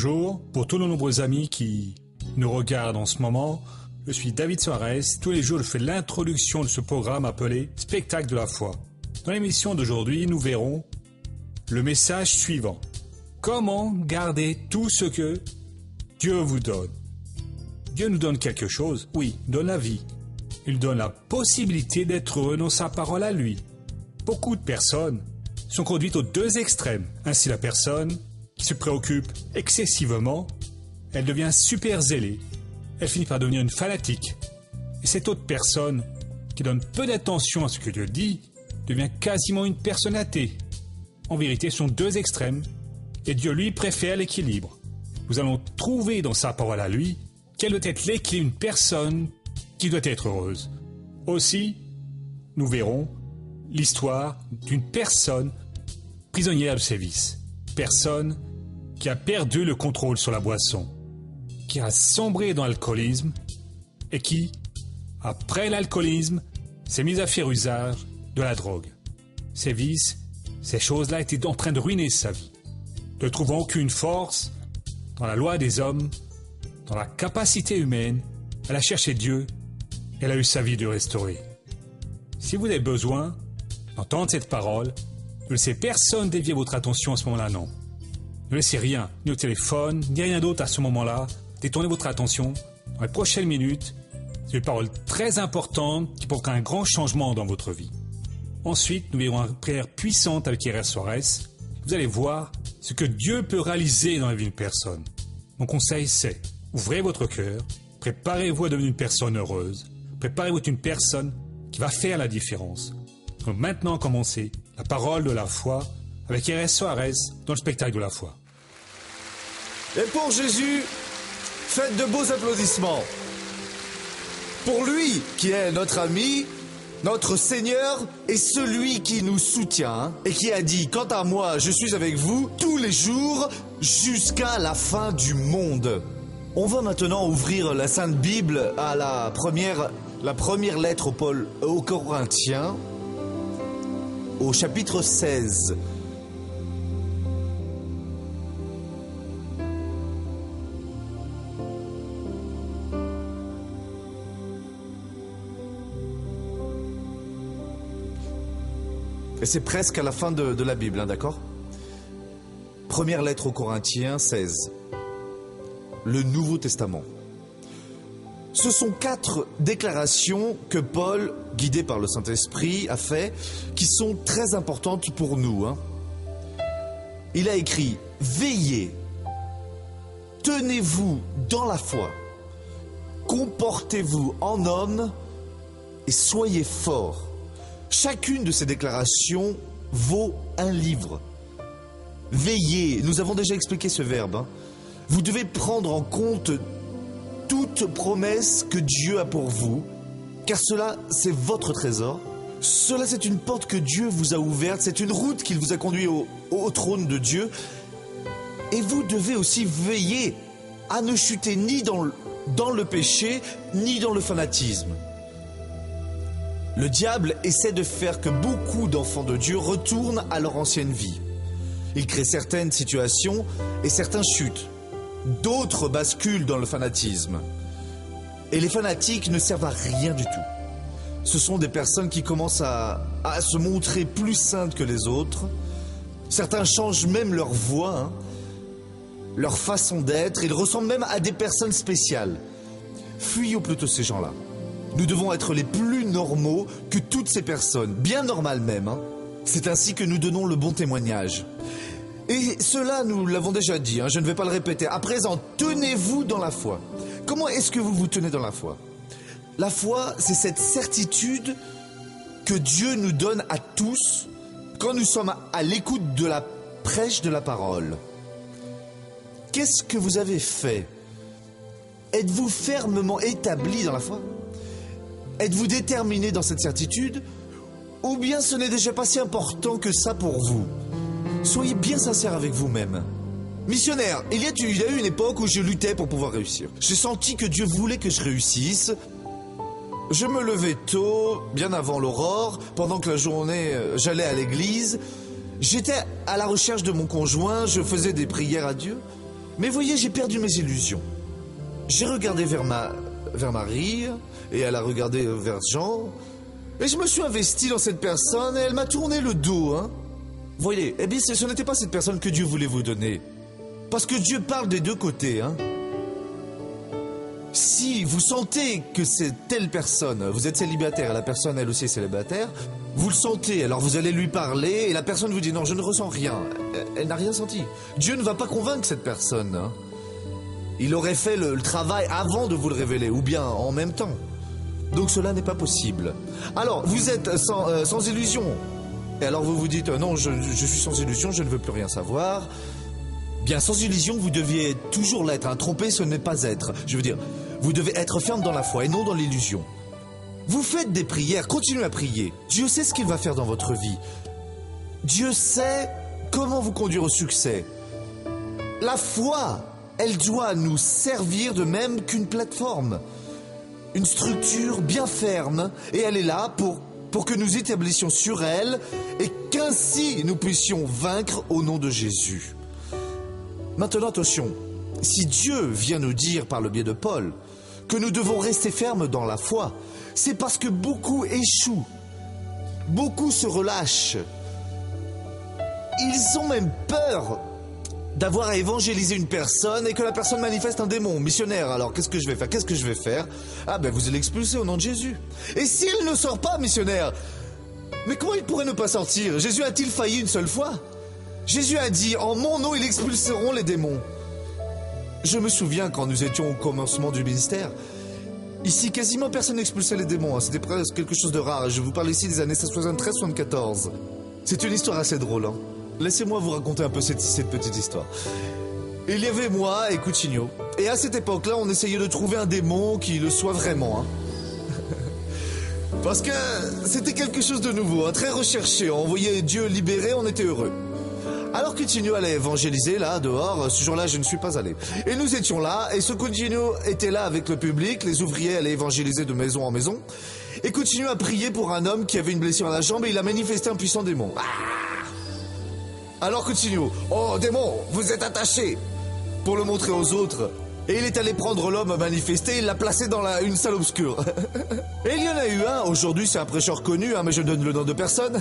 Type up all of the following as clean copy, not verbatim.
Bonjour, pour tous nos nombreux amis qui nous regardent en ce moment, je suis David Soares. Tous les jours, je fais l'introduction de ce programme appelé Spectacle de la foi. Dans l'émission d'aujourd'hui, nous verrons le message suivant. Comment garder tout ce que Dieu vous donne? Dieu nous donne quelque chose, oui, il donne la vie. Il donne la possibilité d'être heureux dans sa parole à lui. Beaucoup de personnes sont conduites aux deux extrêmes. Ainsi, la personne qui se préoccupe excessivement, elle devient super zélée. Elle finit par devenir une fanatique. Et cette autre personne qui donne peu d'attention à ce que Dieu dit devient quasiment une personne athée. En vérité, ce sont deux extrêmes. Et Dieu, lui, préfère l'équilibre. Nous allons trouver dans sa parole à lui quel doit être l'équilibre d'une personne qui doit être heureuse. Aussi, nous verrons l'histoire d'une personne prisonnière de ses vices. Personne qui a perdu le contrôle sur la boisson, qui a sombré dans l'alcoolisme et qui, après l'alcoolisme, s'est mise à faire usage de la drogue. Ces vices, ces choses-là étaient en train de ruiner sa vie. Ne trouvant aucune force dans la loi des hommes, dans la capacité humaine, elle a cherché Dieu, elle a eu sa vie de restaurer. Si vous avez besoin d'entendre cette parole, ne laissez personne dévier votre attention à ce moment-là, non. Ne laissez rien, ni au téléphone, ni rien d'autre à ce moment-là. Détournez votre attention. Dans les prochaines minutes, c'est une parole très importante qui provoquera un grand changement dans votre vie. Ensuite, nous verrons une prière puissante avec R.R. Soares. Vous allez voir ce que Dieu peut réaliser dans la vie d'une personne. Mon conseil, c'est ouvrez votre cœur, préparez-vous à devenir une personne heureuse, préparez-vous à être une personne qui va faire la différence. Donc maintenant, commencez la parole de la foi avec R.R. Soares dans le spectacle de la foi. Et pour Jésus, faites de beaux applaudissements. Pour lui qui est notre ami, notre Seigneur et celui qui nous soutient et qui a dit « Quant à moi, je suis avec vous tous les jours jusqu'à la fin du monde ». On va maintenant ouvrir la Sainte Bible à la première lettre aux Corinthiens, au chapitre 16. Et c'est presque à la fin de la Bible, hein, d'accord? Première lettre aux Corinthiens 16. Le Nouveau Testament. Ce sont 4 déclarations que Paul, guidé par le Saint-Esprit, a fait, qui sont très importantes pour nous. Hein. Il a écrit « Veillez, tenez-vous dans la foi, comportez-vous en homme et soyez forts. » Chacune de ces déclarations vaut un livre. Veillez, nous avons déjà expliqué ce verbe. Hein. Vous devez prendre en compte toute promesse que Dieu a pour vous, car cela, c'est votre trésor. Cela, c'est une porte que Dieu vous a ouverte, c'est une route qu'il vous a conduit au trône de Dieu. Et vous devez aussi veiller à ne chuter ni dans le péché, ni dans le fanatisme. Le diable essaie de faire que beaucoup d'enfants de Dieu retournent à leur ancienne vie. Il crée certaines situations et certains chutent. D'autres basculent dans le fanatisme. Et les fanatiques ne servent à rien du tout. Ce sont des personnes qui commencent à se montrer plus saintes que les autres. Certains changent même leur voix, hein, leur façon d'être. Ils ressemblent même à des personnes spéciales. Fuyons plutôt ces gens-là. Nous devons être les plus normaux que toutes ces personnes, bien normales même. Hein. C'est ainsi que nous donnons le bon témoignage. Et cela, nous l'avons déjà dit, hein, je ne vais pas le répéter. À présent, tenez-vous dans la foi. Comment est-ce que vous vous tenez dans la foi? La foi, c'est cette certitude que Dieu nous donne à tous quand nous sommes à l'écoute de la prêche de la parole. Qu'est-ce que vous avez fait? Êtes-vous fermement établi dans la foi? Êtes-vous déterminé dans cette certitude? Ou bien ce n'est déjà pas si important que ça pour vous? Soyez bien sincère avec vous-même. Missionnaire, il y a eu une époque où je luttais pour pouvoir réussir. J'ai senti que Dieu voulait que je réussisse. Je me levais tôt, bien avant l'aurore, pendant que la journée, j'allais à l'église. J'étais à la recherche de mon conjoint, je faisais des prières à Dieu. Mais voyez, j'ai perdu mes illusions. J'ai regardé vers Marie, et elle a regardé vers Jean, et je me suis investi dans cette personne, et elle m'a tourné le dos, hein. Voyez, eh bien, ce n'était pas cette personne que Dieu voulait vous donner. Parce que Dieu parle des deux côtés, hein. Si vous sentez que c'est telle personne, vous êtes célibataire et la personne elle aussi est célibataire, vous le sentez, alors vous allez lui parler et la personne vous dit non, je ne ressens rien. Elle n'a rien senti. Dieu ne va pas convaincre cette personne, hein. Il aurait fait le travail avant de vous le révéler, ou bien en même temps. Donc cela n'est pas possible. Alors, vous êtes sans illusion. Et alors vous vous dites non, je suis sans illusion, je ne veux plus rien savoir. Bien, sans illusion, vous deviez toujours l'être. Hein. Tromper, ce n'est pas être. Je veux dire, vous devez être ferme dans la foi et non dans l'illusion. Vous faites des prières, continuez à prier. Dieu sait ce qu'il va faire dans votre vie. Dieu sait comment vous conduire au succès. La foi, elle doit nous servir de même qu'une plateforme. Une structure bien ferme. Et elle est là pour que nous établissions sur elle et qu'ainsi nous puissions vaincre au nom de Jésus. Maintenant, attention, si Dieu vient nous dire par le biais de Paul que nous devons rester fermes dans la foi, c'est parce que beaucoup échouent, beaucoup se relâchent. Ils ont même peur d'avoir à évangéliser une personne et que la personne manifeste un démon missionnaire. Alors qu'est-ce que je vais faire? Qu'est-ce que je vais faire? Ah ben vous allez l'expulser au nom de Jésus. Et s'il ne sort pas, missionnaire, mais comment il pourrait ne pas sortir? Jésus a-t-il failli une seule fois? Jésus a dit, en mon nom, ils expulseront les démons. Je me souviens quand nous étions au commencement du ministère, ici, quasiment personne n'expulsait les démons. Hein. C'était presque quelque chose de rare. Je vous parle ici des années 73-74. C'est une histoire assez drôle. Hein. Laissez-moi vous raconter un peu cette petite histoire. Il y avait moi et Coutinho. Et à cette époque-là, on essayait de trouver un démon qui le soit vraiment. Hein. Parce que c'était quelque chose de nouveau, hein, très recherché. On voyait Dieu libéré, on était heureux. Alors Coutinho allait évangéliser là, dehors, ce jour-là je ne suis pas allé. Et nous étions là, et ce Coutinho était là avec le public, les ouvriers allaient évangéliser de maison en maison. Et Coutinho a prié pour un homme qui avait une blessure à la jambe et il a manifesté un puissant démon. Ah! Alors Coutinho, oh démon, vous êtes attaché, pour le montrer aux autres. Et il est allé prendre l'homme manifesté, il l'a placé dans une salle obscure. Et il y en a eu un, aujourd'hui c'est un prêcheur connu, hein, mais je donne le nom de personne.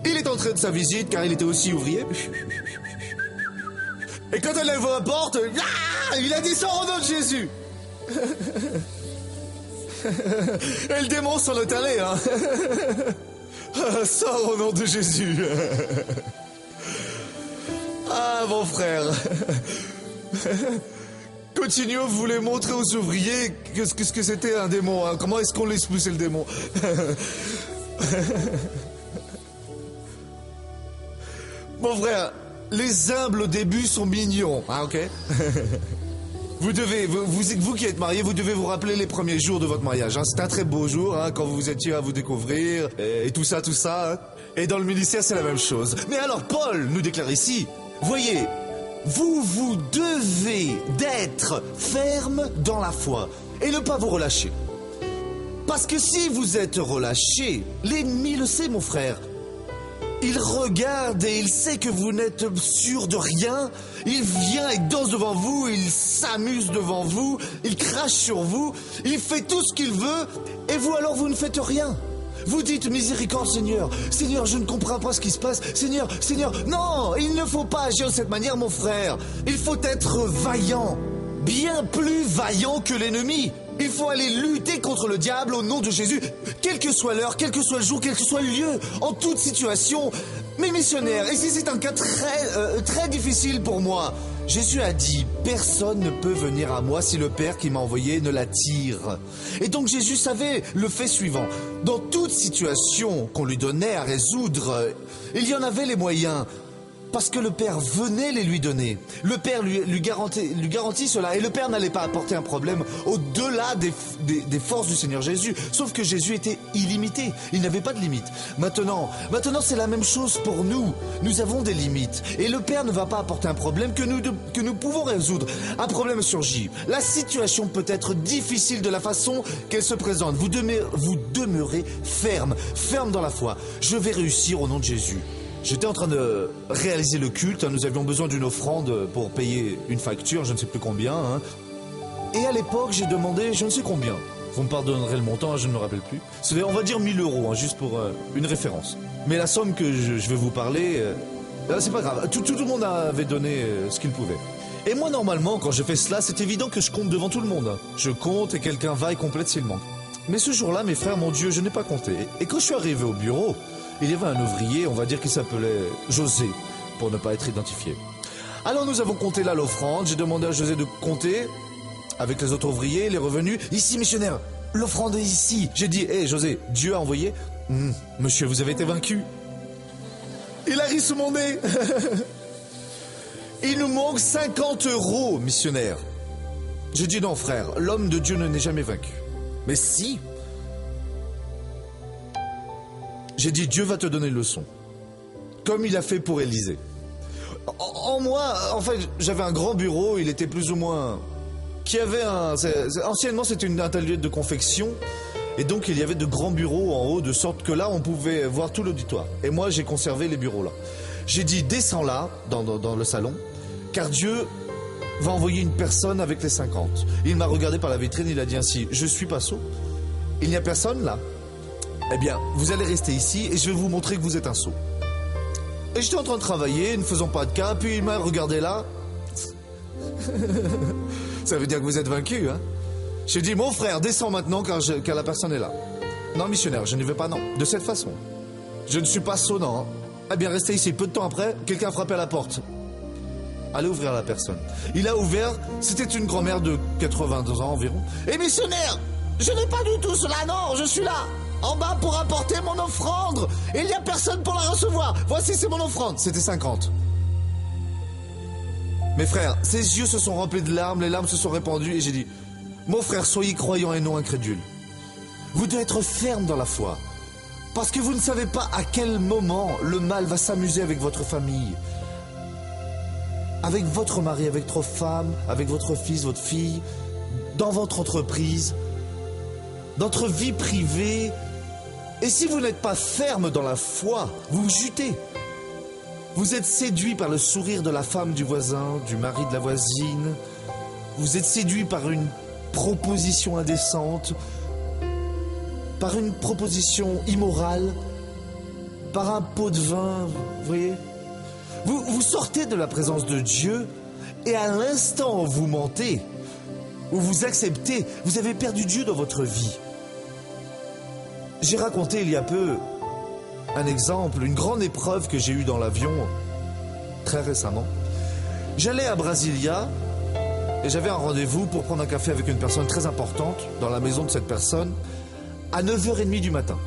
Il est entré de sa visite car il était aussi ouvrier. Et quand elle ouvre la porte, il a dit sors au nom de Jésus. Et le démon s'en est allé. Hein. Sors au nom de Jésus. Ah mon frère. Coutinho voulait montrer aux ouvriers ce que c'était un démon. Hein. Comment est-ce qu'on l'expulsait le démon? Mon frère, les humbles au début sont mignons, ah ok. Vous qui êtes marié, vous devez vous rappeler les premiers jours de votre mariage. Hein. C'était un très beau jour, hein, quand vous étiez à vous découvrir, et tout ça. Hein. Et dans le ministère, c'est la même chose. Mais alors, Paul nous déclare ici, voyez, vous devez d'être ferme dans la foi et ne pas vous relâcher. Parce que si vous êtes relâché, l'ennemi le sait, mon frère. Il regarde et il sait que vous n'êtes sûr de rien. Il vient et danse devant vous, il s'amuse devant vous, il crache sur vous, il fait tout ce qu'il veut, et vous alors vous ne faites rien. Vous dites miséricorde Seigneur, Seigneur je ne comprends pas ce qui se passe, Seigneur, non, il ne faut pas agir de cette manière mon frère. Il faut être vaillant, bien plus vaillant que l'ennemi. Il faut aller lutter contre le diable au nom de Jésus, quelle que soit l'heure, quel que soit le jour, quel que soit le lieu, en toute situation. Mais missionnaire, ici c'est un cas très difficile pour moi. Jésus a dit, personne ne peut venir à moi si le Père qui m'a envoyé ne l'attire. Et donc Jésus savait le fait suivant. Dans toute situation qu'on lui donnait à résoudre, il y en avait les moyens. Parce que le Père venait les lui donner. Le Père lui garantit cela. Et le Père n'allait pas apporter un problème au-delà des forces du Seigneur Jésus. Sauf que Jésus était illimité. Il n'avait pas de limite. Maintenant c'est la même chose pour nous. Nous avons des limites. Et le Père ne va pas apporter un problème que nous pouvons résoudre. Un problème surgit. La situation peut être difficile de la façon qu'elle se présente. Vous demeurez ferme dans la foi. Je vais réussir au nom de Jésus. J'étais en train de réaliser le culte, hein, nous avions besoin d'une offrande pour payer une facture, je ne sais plus combien. Hein. Et à l'époque, j'ai demandé je ne sais combien. Vous me pardonnerez le montant, hein, je ne me rappelle plus. C'est, on va dire 1000 euros, hein, juste pour une référence. Mais la somme que je vais vous parler, c'est pas grave. Tout le monde avait donné ce qu'il pouvait. Et moi, normalement, quand je fais cela, c'est évident que je compte devant tout le monde. Hein. Je compte et quelqu'un va et complète s'il manque. Mais ce jour-là, mes frères, mon Dieu, je n'ai pas compté. Et quand je suis arrivé au bureau, il y avait un ouvrier, on va dire qu'il s'appelait José, pour ne pas être identifié. Alors nous avons compté là l'offrande, j'ai demandé à José de compter avec les autres ouvriers, les revenus. Ici, missionnaire, l'offrande est ici. J'ai dit, hé José, Dieu a envoyé. Monsieur, vous avez été vaincu. Il a ri sous mon nez. Il nous manque 50 euros, missionnaire. J'ai dit, non frère, l'homme de Dieu ne n'est jamais vaincu. Mais si. J'ai dit, Dieu va te donner une leçon. Comme il a fait pour Élisée. En moi, en fait, j'avais un grand bureau, il était plus ou moins... Anciennement, c'était un atelier de confection. Et donc, il y avait de grands bureaux en haut, de sorte que là, on pouvait voir tout l'auditoire. Et moi, j'ai conservé les bureaux là. J'ai dit, descends là, dans le salon, car Dieu va envoyer une personne avec les 50. Il m'a regardé par la vitrine, il a dit ainsi, je suis pas sot. Il n'y a personne là. Eh bien, vous allez rester ici et je vais vous montrer que vous êtes un sot. Et j'étais en train de travailler, ne faisant pas de cas, puis il m'a regardé là. Ça veut dire que vous êtes vaincu, hein? J'ai dit, mon frère, descends maintenant car la personne est là. Non, missionnaire, je ne vais pas, non. De cette façon. Je ne suis pas sot, non. Hein. Eh bien, restez ici. Peu de temps après, quelqu'un a frappé à la porte. Allez ouvrir à la personne. Il a ouvert, c'était une grand-mère de 82 ans environ. Et missionnaire, je n'ai pas du tout cela, non, je suis là. En bas pour apporter mon offrande. Et il n'y a personne pour la recevoir. Voici, c'est mon offrande. C'était 50. Mes frères, ses yeux se sont remplis de larmes, les larmes se sont répandues et j'ai dit, mon frère, soyez croyant et non incrédule. Vous devez être ferme dans la foi. Parce que vous ne savez pas à quel moment le mal va s'amuser avec votre famille. Avec votre mari, avec votre femme, avec votre fils, votre fille, dans votre entreprise, dans votre vie privée. Et si vous n'êtes pas ferme dans la foi, vous vous jutez. Vous êtes séduit par le sourire de la femme du voisin, du mari de la voisine. Vous êtes séduit par une proposition indécente, par une proposition immorale, par un pot de vin, vous voyez. Vous sortez de la présence de Dieu et à l'instant où vous mentez, où vous acceptez, vous avez perdu Dieu dans votre vie. J'ai raconté il y a peu un exemple, une grande épreuve que j'ai eue dans l'avion très récemment. J'allais à Brasilia et j'avais un rendez-vous pour prendre un café avec une personne très importante dans la maison de cette personne à 9h30 du matin.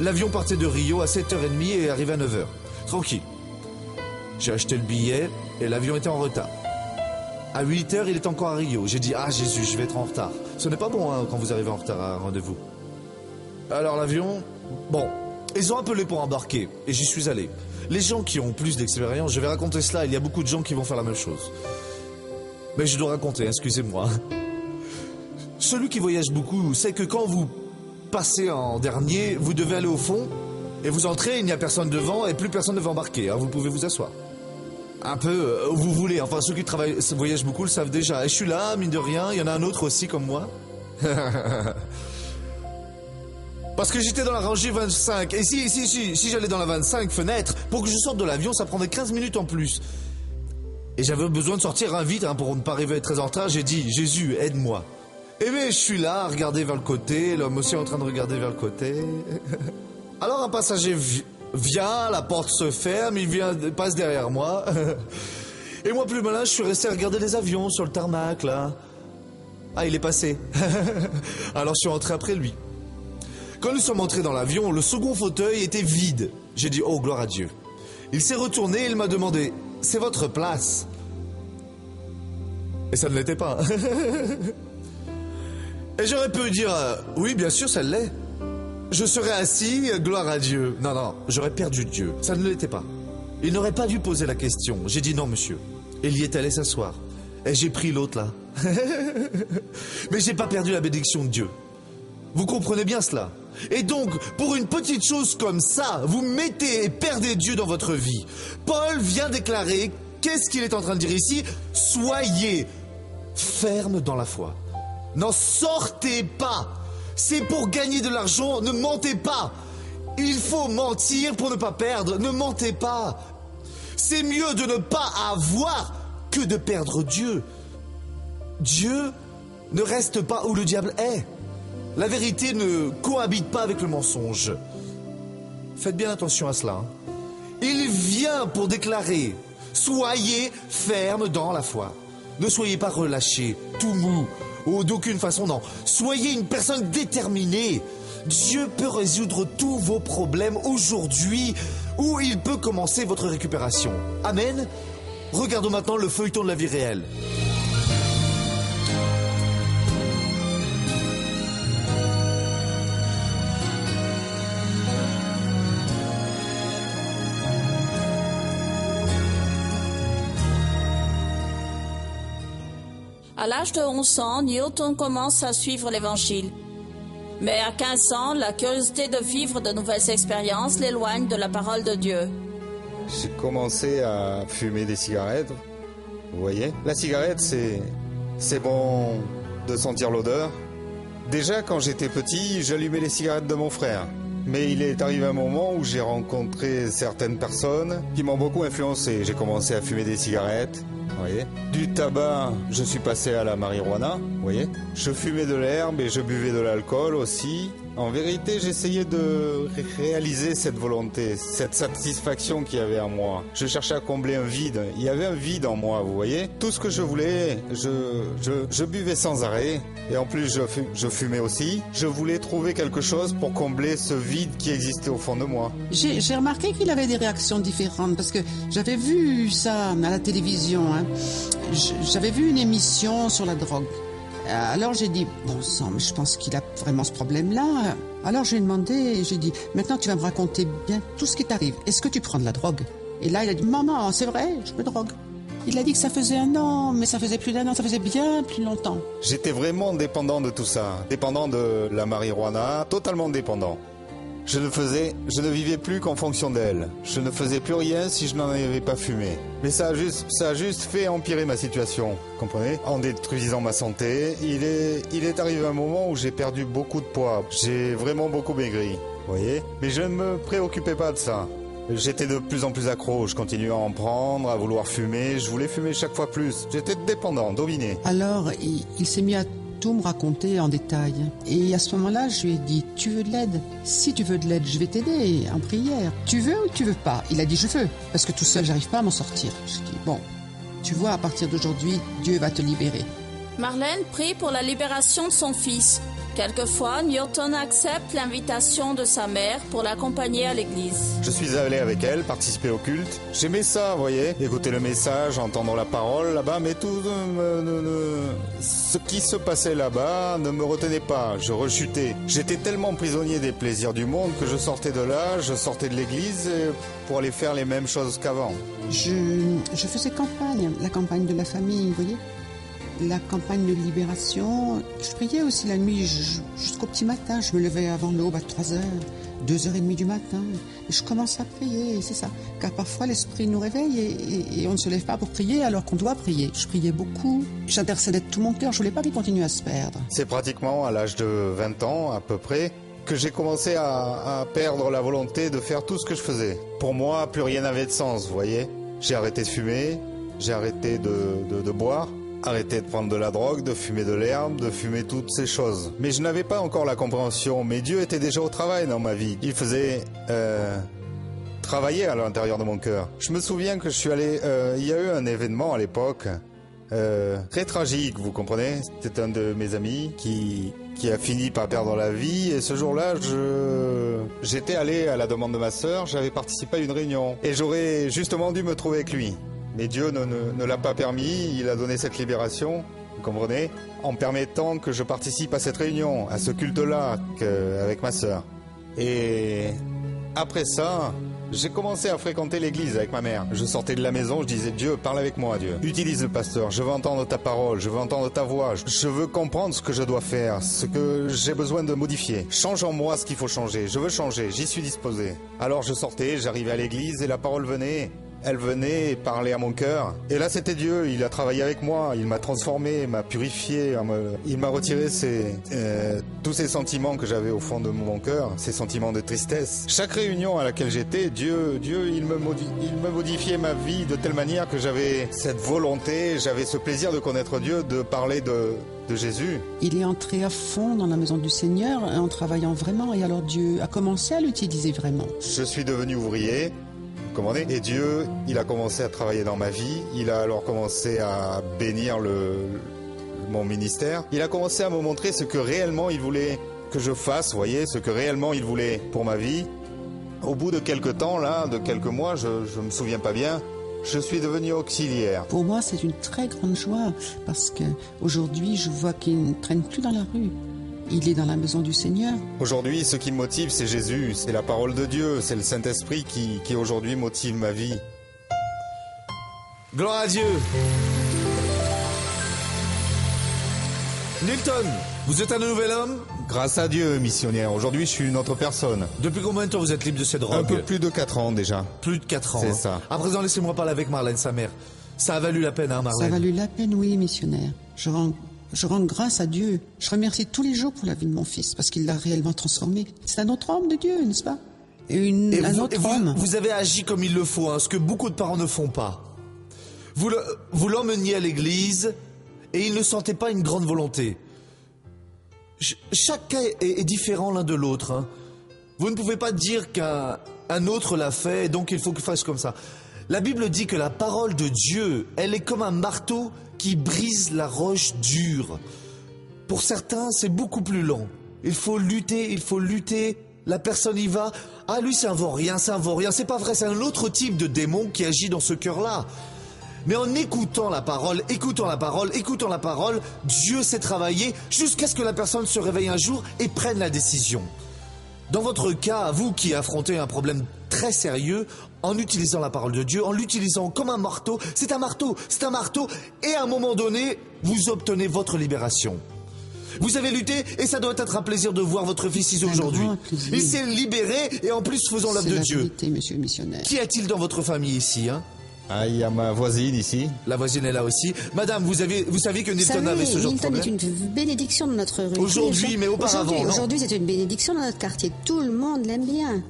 L'avion partait de Rio à 7h30 et arrivait à 9h. Tranquille. J'ai acheté le billet et l'avion était en retard. À 8h, il est encore à Rio. J'ai dit, ah Jésus, je vais être en retard. Ce n'est pas bon hein, quand vous arrivez en retard à un rendez-vous. Alors l'avion, bon, ils ont appelé pour embarquer et j'y suis allé. Les gens qui ont plus d'expérience, je vais raconter cela, il y a beaucoup de gens qui vont faire la même chose. Mais je dois raconter, excusez-moi. Celui qui voyage beaucoup sait que quand vous passez en dernier, vous devez aller au fond et vous entrez, il n'y a personne devant et plus personne ne va embarquer. Alors vous pouvez vous asseoir. Un peu où vous voulez, enfin ceux qui voyagent beaucoup le savent déjà. Et je suis là, mine de rien, il y en a un autre aussi comme moi. Parce que j'étais dans la rangée 25. Et si j'allais dans la 25 fenêtre, pour que je sorte de l'avion, ça prendrait 15 minutes en plus. Et j'avais besoin de sortir vite pour ne pas arriver très en retard. J'ai dit, Jésus, aide-moi. Et bien, je suis là, à regarder vers le côté. L'homme aussi est en train de regarder vers le côté. Alors un passager vient, la porte se ferme, il passe derrière moi. Et moi, plus malin, je suis resté à regarder les avions sur le tarmac, là. Ah, il est passé. Alors je suis rentré après lui. Quand nous sommes entrés dans l'avion, le second fauteuil était vide. J'ai dit, oh, gloire à Dieu. Il s'est retourné et il m'a demandé, c'est votre place? Et ça ne l'était pas. Et j'aurais pu dire, oui, bien sûr, ça l'est. Je serais assis, gloire à Dieu. Non, non, j'aurais perdu Dieu. Ça ne l'était pas. Il n'aurait pas dû poser la question. J'ai dit, non, monsieur. Et il y est allé s'asseoir. Et j'ai pris l'autre là. Mais j'ai pas perdu la bénédiction de Dieu. Vous comprenez bien cela? Et donc, pour une petite chose comme ça, vous mettez et perdez Dieu dans votre vie. Paul vient déclarer, qu'est-ce qu'il est en train de dire ici? Soyez fermes dans la foi. N'en sortez pas. C'est pour gagner de l'argent, ne mentez pas. Il faut mentir pour ne pas perdre, ne mentez pas. C'est mieux de ne pas avoir que de perdre Dieu. Dieu ne reste pas où le diable est. La vérité ne cohabite pas avec le mensonge. Faites bien attention à cela. Il vient pour déclarer, soyez fermes dans la foi. Ne soyez pas relâchés, tout mou, ou d'aucune façon, non. Soyez une personne déterminée. Dieu peut résoudre tous vos problèmes aujourd'hui, ou il peut commencer votre récupération. Amen. Regardons maintenant le feuilleton de la vie réelle. À l'âge de 11 ans, Newton commence à suivre l'Évangile. Mais à 15 ans, la curiosité de vivre de nouvelles expériences l'éloigne de la parole de Dieu. J'ai commencé à fumer des cigarettes, vous voyez. La cigarette, c'est bon de sentir l'odeur. Déjà, quand j'étais petit, j'allumais les cigarettes de mon frère. Mais il est arrivé un moment où j'ai rencontré certaines personnes qui m'ont beaucoup influencé. J'ai commencé à fumer des cigarettes. Vous voyez. Du tabac, je suis passé à la marijuana, vous voyez. Je fumais de l'herbe et je buvais de l'alcool aussi. En vérité, j'essayais de réaliser cette volonté, cette satisfaction qu'il y avait en moi. Je cherchais à combler un vide. Il y avait un vide en moi, vous voyez. Tout ce que je voulais, je buvais sans arrêt. Et en plus, je fumais aussi. Je voulais trouver quelque chose pour combler ce vide qui existait au fond de moi. J'ai remarqué qu'il avait des réactions différentes parce que j'avais vu ça à la télévision. Hein. J'avais vu une émission sur la drogue. Alors j'ai dit, bon sang, mais je pense qu'il a vraiment ce problème-là. Alors j'ai demandé, j'ai dit, maintenant tu vas me raconter bien tout ce qui t'arrive. Est-ce que tu prends de la drogue? Et là il a dit, maman, c'est vrai, je me drogue. Il a dit que ça faisait 1 an, mais ça faisait plus d'1 an, ça faisait bien plus longtemps. J'étais vraiment dépendant de tout ça, dépendant de la marijuana, totalement dépendant. Je ne vivais plus qu'en fonction d'elle. Je ne faisais plus rien si je n'en avais pas fumé. Mais ça a juste fait empirer ma situation, comprenez? En détruisant ma santé, il est arrivé un moment où j'ai perdu beaucoup de poids. J'ai vraiment beaucoup maigri, vous voyez? Mais je ne me préoccupais pas de ça. J'étais de plus en plus accro, je continuais à en prendre, à vouloir fumer, je voulais fumer chaque fois plus. J'étais dépendant, dominé. Alors il s'est mis à tout me raconter en détail. Et à ce moment-là, je lui ai dit, tu veux de l'aide? Si tu veux de l'aide, je vais t'aider en prière. Tu veux ou tu veux pas? Il a dit, je veux, parce que tout seul, j'arrive pas à m'en sortir. Je dis, bon, tu vois, à partir d'aujourd'hui, Dieu va te libérer. Marlène prie pour la libération de son fils. Quelquefois, Newton accepte l'invitation de sa mère pour l'accompagner à l'église. Je suis allé avec elle, participer au culte. J'aimais ça, vous voyez, écouter le message, entendre la parole là-bas, mais tout ce qui se passait là-bas ne me retenait pas, je rechutais. J'étais tellement prisonnier des plaisirs du monde que je sortais de là, je sortais de l'église pour aller faire les mêmes choses qu'avant. Je faisais campagne, la campagne de la famille, vous voyez. La campagne de libération, je priais aussi la nuit jusqu'au petit matin. Je me levais avant l'aube à 3h, 2h30 du matin. Et je commençais à prier, c'est ça. Car parfois l'esprit nous réveille et on ne se lève pas pour prier alors qu'on doit prier. Je priais beaucoup, j'intercédais de tout mon cœur, je voulais pas qu'il continue à se perdre. C'est pratiquement à l'âge de 20 ans à peu près que j'ai commencé à perdre la volonté de faire tout ce que je faisais. Pour moi, plus rien n'avait de sens, vous voyez. J'ai arrêté de fumer, j'ai arrêté de boire. Arrêter de prendre de la drogue, de fumer de l'herbe, de fumer toutes ces choses. Mais je n'avais pas encore la compréhension, mais Dieu était déjà au travail dans ma vie. Il faisait travailler à l'intérieur de mon cœur. Je me souviens que je suis allé... il y a eu un événement à l'époque très tragique, vous comprenez? C'était un de mes amis qui a fini par perdre la vie, et ce jour-là, j'étais allé à la demande de ma sœur, j'avais participé à une réunion, et j'aurais justement dû me trouver avec lui. Mais Dieu ne l'a pas permis, il a donné cette libération, vous comprenez, en permettant que je participe à cette réunion, à ce culte-là, avec ma sœur. Et après ça, J'ai commencé à fréquenter l'église avec ma mère. Je sortais de la maison, je disais Dieu, parle avec moi, Dieu. Utilise le pasteur, je veux entendre ta parole, je veux entendre ta voix. Je veux comprendre ce que je dois faire, ce que j'ai besoin de modifier. Change en moi ce qu'il faut changer, je veux changer, j'y suis disposé. Alors je sortais, j'arrivais à l'église et la parole venait. Elle venait parler à mon cœur. Et là, c'était Dieu. Il a travaillé avec moi. Il m'a transformé, m'a purifié. Il m'a retiré tous ces sentiments que j'avais au fond de mon cœur, ces sentiments de tristesse. Chaque réunion à laquelle j'étais, Dieu, il me modifiait ma vie de telle manière que j'avais cette volonté, j'avais ce plaisir de connaître Dieu, de parler de Jésus. Il est entré à fond dans la maison du Seigneur en travaillant vraiment. Et alors Dieu a commencé à l'utiliser vraiment. Je suis devenu ouvrier. Et Dieu, il a commencé à travailler dans ma vie, il a alors commencé à bénir mon ministère, il a commencé à me montrer ce que réellement il voulait que je fasse, vous voyez, ce que réellement il voulait pour ma vie. Au bout de quelques temps, là, de quelques mois, je me souviens pas bien, je suis devenu auxiliaire. Pour moi, c'est une très grande joie parce que aujourd'hui, je vois qu'il ne traîne plus dans la rue. Il est dans la maison du Seigneur. Aujourd'hui, ce qui me motive, c'est Jésus, c'est la parole de Dieu, c'est le Saint-Esprit qui aujourd'hui motive ma vie. Gloire à Dieu. Nilton, vous êtes un nouvel homme? Grâce à Dieu, missionnaire. Aujourd'hui, je suis une autre personne. Depuis combien de temps vous êtes libre de cette drogue? Un peu plus de 4 ans déjà. Plus de 4 ans. C'est ça. À présent, laissez-moi parler avec Marlène, sa mère. Ça a valu la peine, hein, Marlène? Ça a valu la peine, oui, missionnaire. Je rends grâce à Dieu. Je remercie tous les jours pour la vie de mon fils, parce qu'il l'a réellement transformé. C'est un autre homme de Dieu, n'est-ce pas? Un autre homme. Vous avez agi comme il le faut, hein, ce que beaucoup de parents ne font pas. Vous l'emmeniez à l'église, et il ne sentait pas une grande volonté. Chaque cas est différent l'un de l'autre. Hein. Vous ne pouvez pas dire qu'un autre l'a fait, donc il faut qu'il fasse comme ça. La Bible dit que la parole de Dieu, elle est comme un marteau qui brise la roche dure. Pour certains, c'est beaucoup plus lent. Il faut lutter, la personne y va. Ah, lui, c'est un vaurien, c'est pas vrai, c'est un autre type de démon qui agit dans ce cœur-là. Mais en écoutant la parole, Dieu sait travailler jusqu'à ce que la personne se réveille un jour et prenne la décision. Dans votre cas, vous qui affrontez un problème très sérieux, en utilisant la parole de Dieu, en l'utilisant comme un marteau, c'est un marteau, et à un moment donné, vous obtenez votre libération. Vous avez lutté, et ça doit être un plaisir de voir votre fils ici aujourd'hui. Il s'est libéré, et en plus faisant l'œuvre de Dieu. Vérité, monsieur le missionnaire. Qu'y a-t-il dans votre famille ici, hein? Ah, il y a ma voisine ici. La voisine est là aussi. Madame, vous savez que Nilton avait ce genre de problème? Nilton est une bénédiction dans notre rue. Aujourd'hui, mais auparavant, non? Aujourd'hui, c'est une bénédiction dans notre quartier. Tout le monde l'aime bien.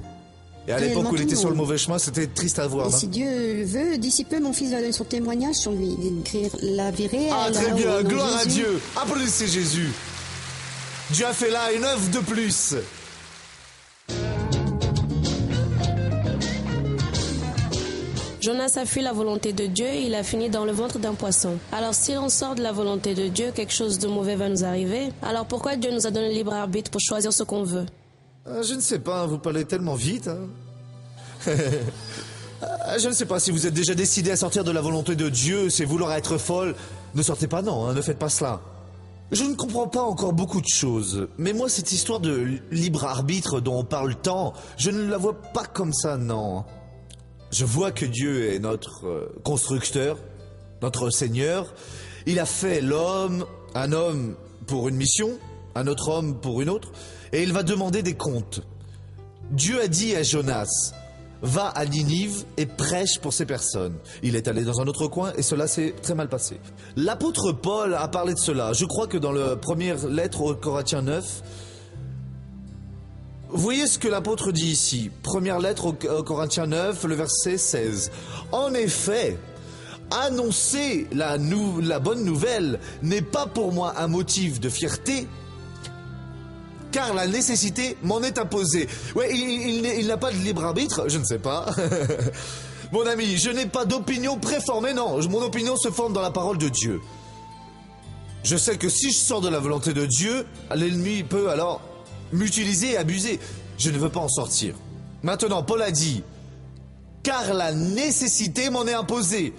Et à l'époque où il était sur le mauvais chemin, c'était triste à voir. Et si Dieu le veut, d'ici peu, mon fils va donner son témoignage sur lui. D'écrire la vie réelle. Ah, très bien. Gloire à Dieu. Applaudissez Jésus. Dieu a fait là une œuvre de plus. Jonas a fui la volonté de Dieu et il a fini dans le ventre d'un poisson. Alors si l'on sort de la volonté de Dieu, quelque chose de mauvais va nous arriver. Alors pourquoi Dieu nous a donné le libre arbitre pour choisir ce qu'on veut? Je ne sais pas, vous parlez tellement vite. Hein. Je ne sais pas si vous êtes déjà décidé à sortir de la volonté de Dieu, c'est vouloir être folle. Ne sortez pas, non, hein, ne faites pas cela. Je ne comprends pas encore beaucoup de choses, mais moi cette histoire de libre arbitre dont on parle tant, je ne la vois pas comme ça, non. Je vois que Dieu est notre constructeur, notre Seigneur. Il a fait l'homme, un homme pour une mission, un autre homme pour une autre, et il va demander des comptes. Dieu a dit à Jonas, va à Ninive et prêche pour ces personnes. Il est allé dans un autre coin et cela s'est très mal passé. L'apôtre Paul a parlé de cela. Je crois que dans la première lettre aux Corinthiens 9, vous voyez ce que l'apôtre dit ici. Première lettre aux Corinthiens 9, le verset 16. En effet, annoncer la bonne nouvelle n'est pas pour moi un motif de fierté, car la nécessité m'en est imposée. Ouais, il n'a pas de libre arbitre, je ne sais pas. Mon ami, je n'ai pas d'opinion préformée, non. Mon opinion se forme dans la parole de Dieu. Je sais que si je sors de la volonté de Dieu, l'ennemi peut alors m'utiliser et abuser. Je ne veux pas en sortir. Maintenant, Paul a dit, car la nécessité m'en est imposée.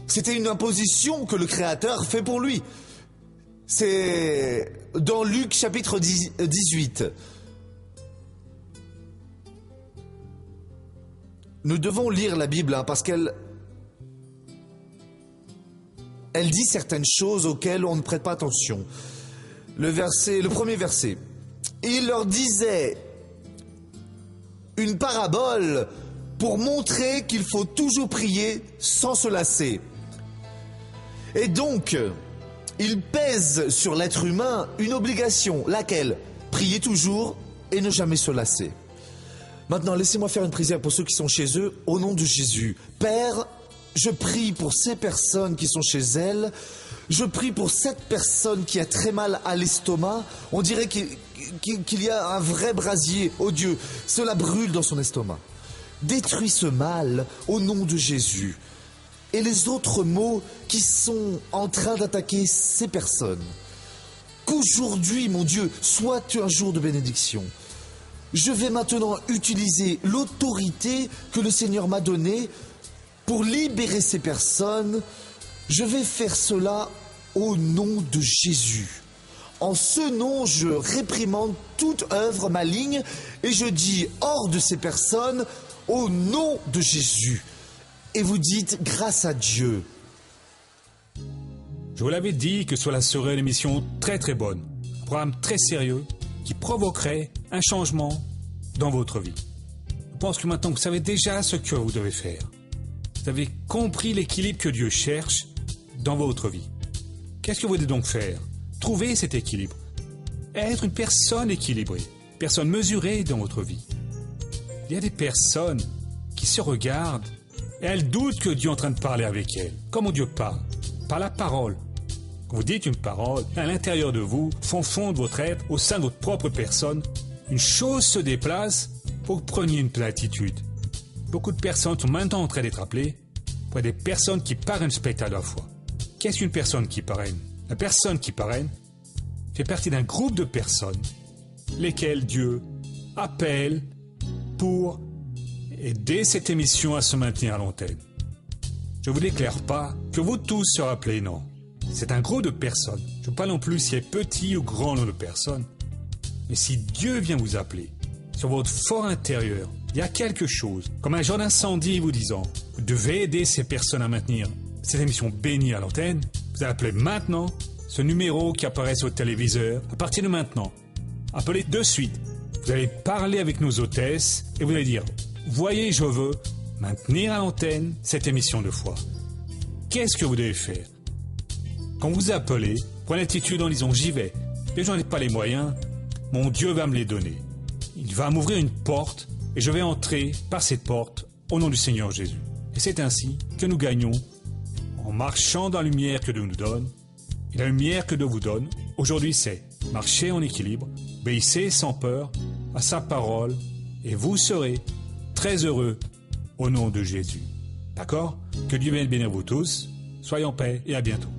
C'était une imposition que le Créateur fait pour lui. C'est dans Luc chapitre 18. nous devons lire la Bible parce qu'elle dit certaines choses auxquelles on ne prête pas attention. Le premier verset. Il leur disait une parabole pour montrer qu'il faut toujours prier sans se lasser. Et donc, il pèse sur l'être humain une obligation, laquelle? Prier toujours et ne jamais se lasser. Maintenant, laissez-moi faire une prière pour ceux qui sont chez eux, au nom de Jésus. Père, je prie pour ces personnes qui sont chez elles. Je prie pour cette personne qui a très mal à l'estomac. On dirait qu'il y a un vrai brasier. Oh Dieu, cela brûle dans son estomac. Détruis ce mal au nom de Jésus. Et les autres maux qui sont en train d'attaquer ces personnes. Qu'aujourd'hui, mon Dieu, soit un jour de bénédiction. Je vais maintenant utiliser l'autorité que le Seigneur m'a donnée pour libérer ces personnes. Je vais faire cela au nom de Jésus. En ce nom, je réprimande toute œuvre maligne et je dis hors de ces personnes au nom de Jésus. Et vous dites grâce à Dieu. Je vous l'avais dit que cela serait une émission très très bonne, un programme très sérieux qui provoquerait un changement dans votre vie. Je pense que maintenant vous savez déjà ce que vous devez faire. Vous avez compris l'équilibre que Dieu cherche dans votre vie. Qu'est-ce que vous devez donc faire? Trouver cet équilibre. Être une personne équilibrée, une personne mesurée dans votre vie. Il y a des personnes qui se regardent et elles doutent que Dieu est en train de parler avec elles. Comment Dieu parle? Par la parole. Quand vous dites une parole, à l'intérieur de vous, fond de votre être, au sein de votre propre personne, une chose se déplace pour que vous preniez une attitude. Beaucoup de personnes sont maintenant en train d'être appelées pour des personnes qui parrainent le spectacle de la foi. Qu'est-ce qu'une personne qui parraine? La personne qui parraine fait partie d'un groupe de personnes lesquelles Dieu appelle pour aider cette émission à se maintenir à l'antenne. Je ne vous déclare pas que vous tous serez appelés, non. C'est un groupe de personnes. Je ne veux pas non plus s'il y a petit ou grand nombre de personnes. Mais si Dieu vient vous appeler, sur votre fort intérieur, il y a quelque chose, comme un genre d'incendie vous disant, vous devez aider ces personnes à maintenir cette émission bénie à l'antenne, vous allez appeler maintenant ce numéro qui apparaît sur le téléviseur. À partir de maintenant, appelez de suite. Vous allez parler avec nos hôtesses et vous allez dire, voyez, je veux maintenir à l'antenne cette émission de foi. Qu'est-ce que vous devez faire? Quand vous appelez, prenez l'attitude en disant, j'y vais, mais je n'en ai pas les moyens, mon Dieu va me les donner. Il va m'ouvrir une porte et je vais entrer par cette porte au nom du Seigneur Jésus. Et c'est ainsi que nous gagnons en marchant dans la lumière que Dieu nous donne. Et la lumière que Dieu vous donne, aujourd'hui, c'est marcher en équilibre, obéissez sans peur à sa parole et vous serez très heureux au nom de Jésus. D'accord? Que Dieu vienne bénir vous tous. Soyez en paix et à bientôt.